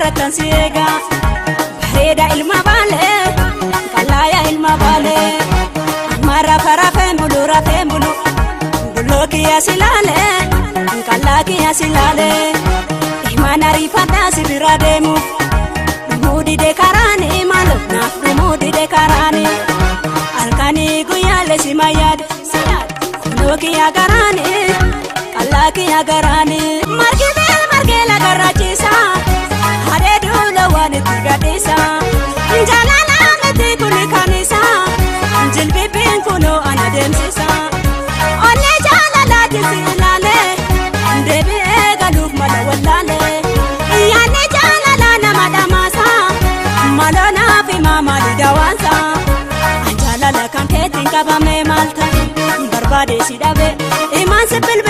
irratan siega bareda ilma bale kalaya ilma bale amara farafe bulu buloki asilale kalaki asilale imana rifata sibirademu mudi de karani malo na mudi de karani alkani guyale simayad buloki agarani kalaki agarani margela garachisa haredu lawani tigadisa jalala meti kulikanisa jilbibin kuno anademsisa onne jalala tisilale debi egaluk malawallale yani jalala namadamasa malona fi mama lidawansa jalala kan ketin kabame malta barbade sidabe iman sibil